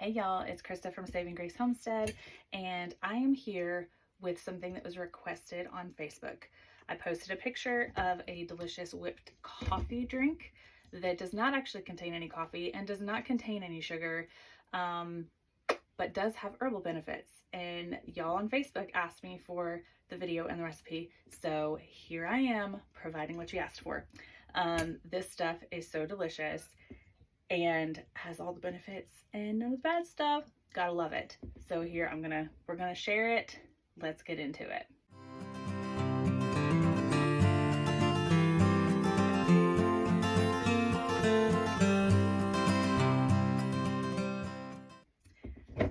Hey y'all, it's Krista from Saving Grace Homestead, and I am here with something that was requested on Facebook. I posted a picture of a delicious whipped coffee drink that does not actually contain any coffee and does not contain any sugar, but does have herbal benefits. And y'all on Facebook asked me for the video and the recipe, so here I am providing what you asked for. This stuff is so delicious and has all the benefits and none of the bad stuff. Gotta love it. So here we're gonna share it. Let's get into it.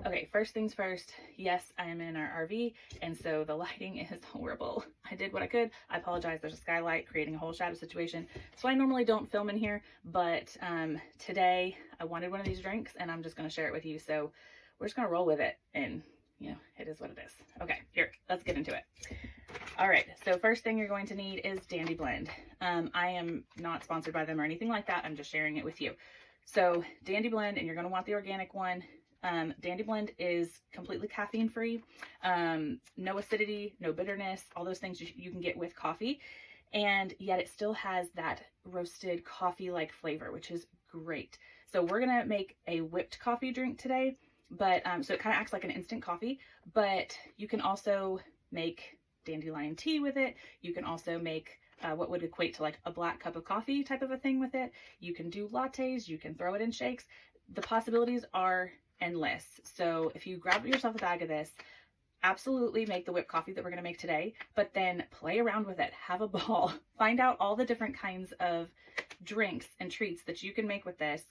Okay, first things first, yes, I am in our RV, and so the lighting is horrible. I did what I could. I apologize. There's a skylight creating a whole shadow situation. So I normally don't film in here, but today I wanted one of these drinks and I'm just going to share it with you. So we're just going to roll with it, and you know, it is what it is. Okay, here, let's get into it. All right, so first thing you're going to need is Dandy Blend. I am not sponsored by them or anything like that. I'm just sharing it with you. So Dandy Blend, and you're going to want the organic one. Dandy Blend is completely caffeine free, no acidity, no bitterness, all those things you can get with coffee, and yet it still has that roasted coffee like flavor, which is great. So we're gonna make a whipped coffee drink today, but so it kind of acts like an instant coffee, but you can also make dandelion tea with it. You can also make what would equate to like a black cup of coffee type of a thing with it. You can do lattes, you can throw it in shakes. The possibilities are endless. So if you grab yourself a bag of this, absolutely make the whipped coffee that we're going to make today, but then play around with it, have a ball, find out all the different kinds of drinks and treats that you can make with this,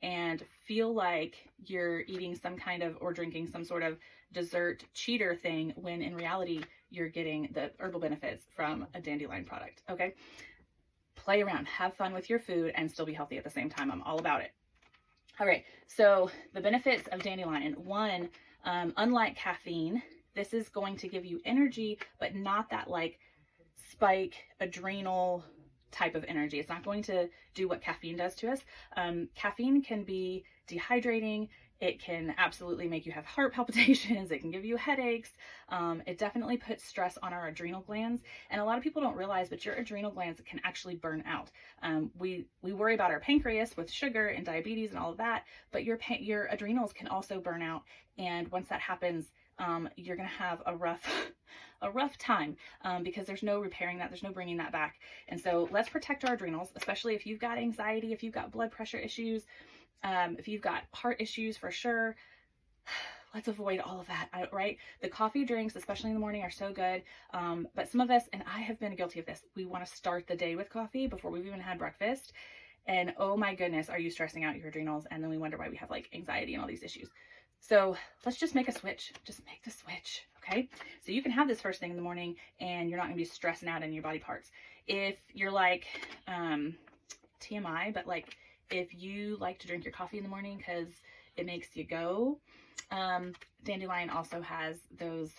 and feel like you're eating some kind of, or drinking some sort of dessert cheater thing, when in reality you're getting the herbal benefits from a dandelion product. Okay, play around, have fun with your food, and still be healthy at the same time. I'm all about it. All right, so the benefits of dandelion. One, unlike caffeine, this is going to give you energy, but not that like spike adrenal type of energy. It's not going to do what caffeine does to us. Caffeine can be dehydrating. It can absolutely make you have heart palpitations. It can give you headaches. It definitely puts stress on our adrenal glands. And a lot of people don't realize, but your adrenal glands can actually burn out. We worry about our pancreas with sugar and diabetes and all of that, but your adrenals can also burn out. And once that happens, you're going to have a rough time, because there's no repairing that. There's no bringing that back. And so let's protect our adrenals, especially if you've got anxiety, if you've got blood pressure issues, if you've got heart issues for sure. Let's avoid all of that, right? The coffee drinks, especially in the morning, are so good. But some of us, and I have been guilty of this, we want to start the day with coffee before we've even had breakfast. And oh my goodness, are you stressing out your adrenals? And then we wonder why we have like anxiety and all these issues. So let's just make a switch. Just make the switch, okay? So you can have this first thing in the morning and you're not gonna be stressing out in your body parts. If you're like, TMI, but like if you like to drink your coffee in the morning because it makes you go, dandelion also has those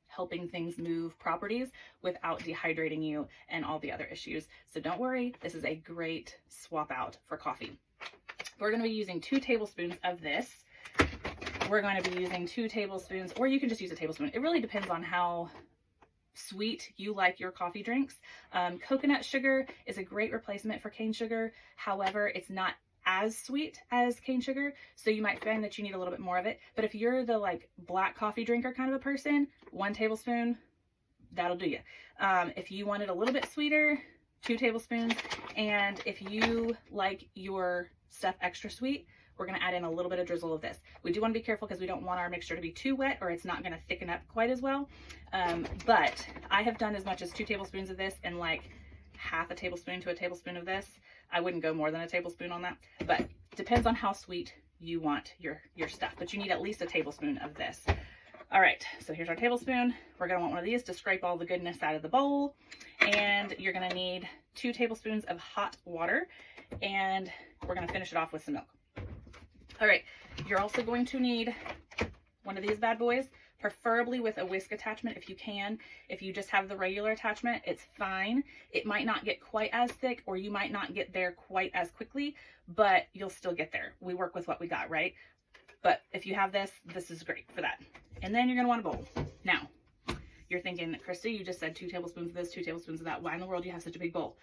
helping things move properties without dehydrating you and all the other issues. So don't worry, this is a great swap out for coffee. We're going to be using 2 tablespoons of this. We're going to be using 2 tablespoons, or you can just use a tablespoon. It really depends on how sweet you like your coffee drinks. Coconut sugar is a great replacement for cane sugar. However, it's not as sweet as cane sugar, so you might find that you need a little bit more of it. But if you're the like black coffee drinker kind of a person, 1 tablespoon, that'll do you. If you want it a little bit sweeter, 2 tablespoons. And if you like your stuff extra sweet, we're going to add in a little bit of drizzle of this. We do want to be careful because we don't want our mixture to be too wet, or it's not going to thicken up quite as well. But I have done as much as 2 tablespoons of this and like half a tablespoon to a tablespoon of this. I wouldn't go more than a tablespoon on that, but depends on how sweet you want your stuff. But you need at least a tablespoon of this. All right, so here's our tablespoon. We're going to want one of these to scrape all the goodness out of the bowl. And you're going to need 2 tablespoons of hot water. And we're going to finish it off with some milk. All right, you're also going to need one of these bad boys, preferably with a whisk attachment if you can. If you just have the regular attachment, it's fine. It might not get quite as thick, or you might not get there quite as quickly, but you'll still get there. We work with what we got, right? But if you have this, this is great for that. And then you're going to want a bowl. Now, you're thinking, Krista, you just said 2 tablespoons of this, 2 tablespoons of that. Why in the world do you have such a big bowl?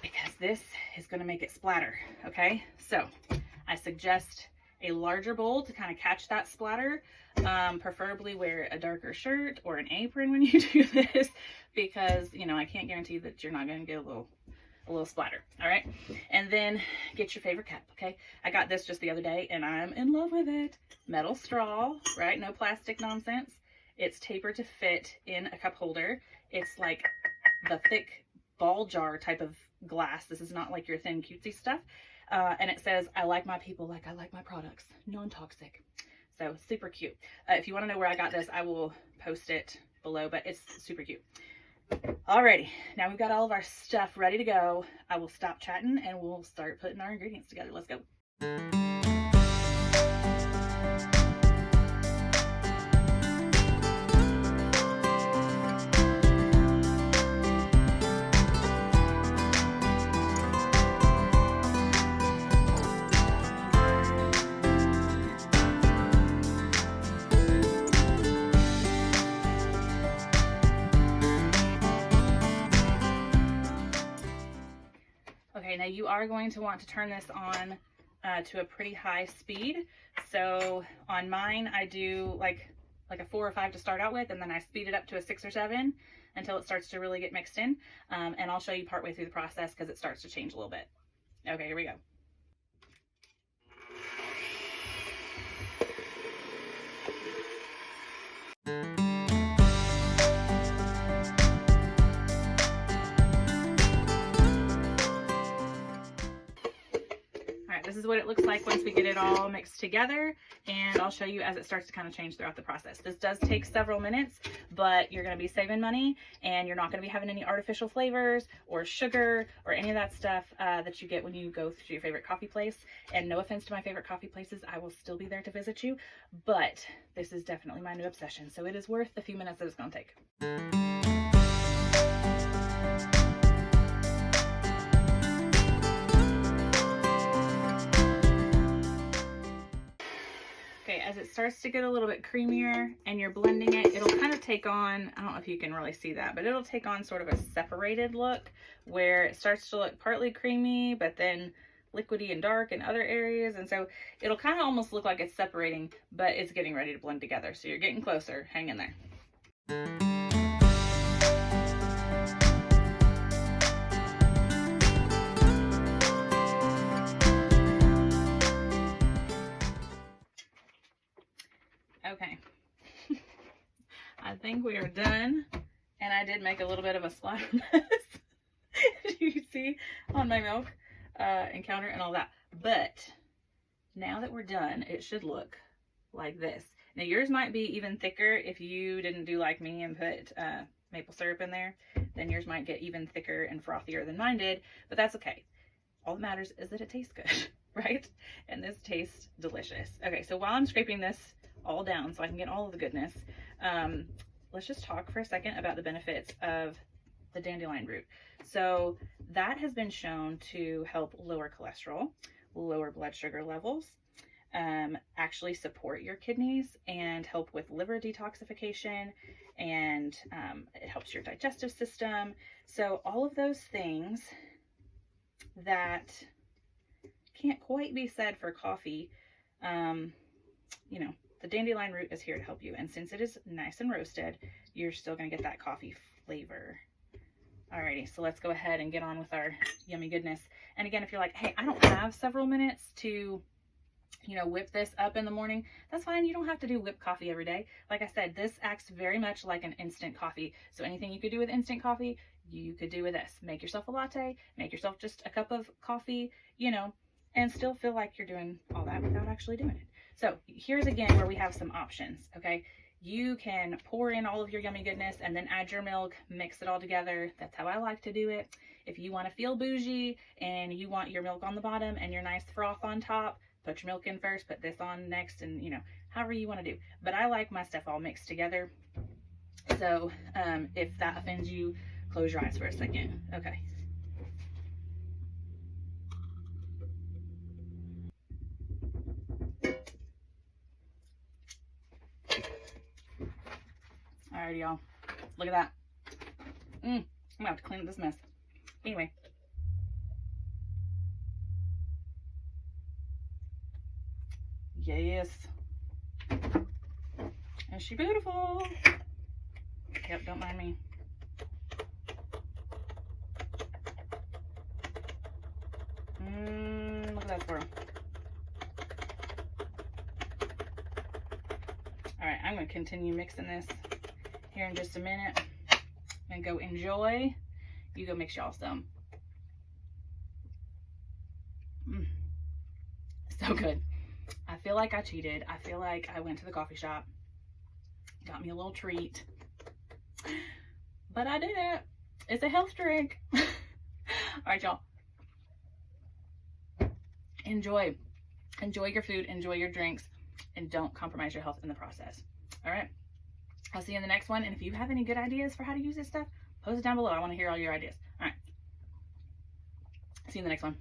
Because this is going to make it splatter, okay? So I suggest a larger bowl to kind of catch that splatter. Preferably wear a darker shirt or an apron when you do this, because, you know, I can't guarantee that you're not going to get a little splatter. All right. And then get your favorite cup. Okay. I got this just the other day and I'm in love with it. Metal straw, right? No plastic nonsense. It's tapered to fit in a cup holder. It's like the thick ball jar type of glass. This is not like your thin cutesy stuff. And it says, I like my people like I like my products, non-toxic. So super cute. If you want to know where I got this, I will post it below, but it's super cute. Alrighty, now we've got all of our stuff ready to go. I will stop chatting and we'll start putting our ingredients together. Let's go. Okay, now you are going to want to turn this on to a pretty high speed. So on mine, I do like a 4 or 5 to start out with, and then I speed it up to a 6 or 7 until it starts to really get mixed in. And I'll show you partway through the process because it starts to change a little bit. Okay, here we go. This is what it looks like once we get it all mixed together, and I'll show you as it starts to kind of change throughout the process. This does take several minutes, but you're going to be saving money and you're not going to be having any artificial flavors or sugar or any of that stuff that you get when you go to your favorite coffee place. And no offense to my favorite coffee places, I will still be there to visit you, but this is definitely my new obsession, so it is worth the few minutes that it's going to take. Okay, as it starts to get a little bit creamier and you're blending it, it'll kind of take on, I don't know if you can really see that, but it'll take on sort of a separated look where it starts to look partly creamy, but then liquidy and dark in other areas. And so it'll kind of almost look like it's separating, but it's getting ready to blend together. So you're getting closer. Hang in there. Okay, I think we are done, and I did make a little bit of a splatter mess, as you can see on my milk and counter and all that. But now that we're done, it should look like this. Now yours might be even thicker if you didn't do like me and put maple syrup in there. Then yours might get even thicker and frothier than mine did, but that's okay. All that matters is that it tastes good, right? And this tastes delicious. Okay, so while I'm scraping this all down so I can get all of the goodness, let's just talk for a second about the benefits of the dandelion root. So that has been shown to help lower cholesterol, lower blood sugar levels, actually support your kidneys and help with liver detoxification, and it helps your digestive system. So all of those things that can't quite be said for coffee, you know, the dandelion root is here to help you. And since it is nice and roasted, you're still going to get that coffee flavor. Alrighty, so let's go ahead and get on with our yummy goodness. And again, if you're like, hey, I don't have several minutes to, you know, whip this up in the morning, that's fine. You don't have to do whipped coffee every day. Like I said, this acts very much like an instant coffee. So anything you could do with instant coffee, you could do with this. Make yourself a latte, make yourself just a cup of coffee, you know, and still feel like you're doing all that without actually doing it. So here's again where we have some options, okay? You can pour in all of your yummy goodness and then add your milk, mix it all together. That's how I like to do it. If you want to feel bougie and you want your milk on the bottom and your nice froth on top, put your milk in first, put this on next, and you know, however you want to do. But I like my stuff all mixed together. So if that offends you, close your eyes for a second. Okay. Alrighty, y'all. Look at that. I'm gonna have to clean up this mess. Anyway. Yes. Is she beautiful? Yep, don't mind me. Look at that squirrel. Alright, I'm going to continue mixing this here in just a minute. And go enjoy. You go mix y'all some. So good. I feel like I cheated. I feel like I went to the coffee shop, got me a little treat, but I did it. It's a health drink. All right, y'all. Enjoy your food, enjoy your drinks, and don't compromise your health in the process. All right. I'll see you in the next one. And if you have any good ideas for how to use this stuff, post it down below. I want to hear all your ideas. All right. See you in the next one.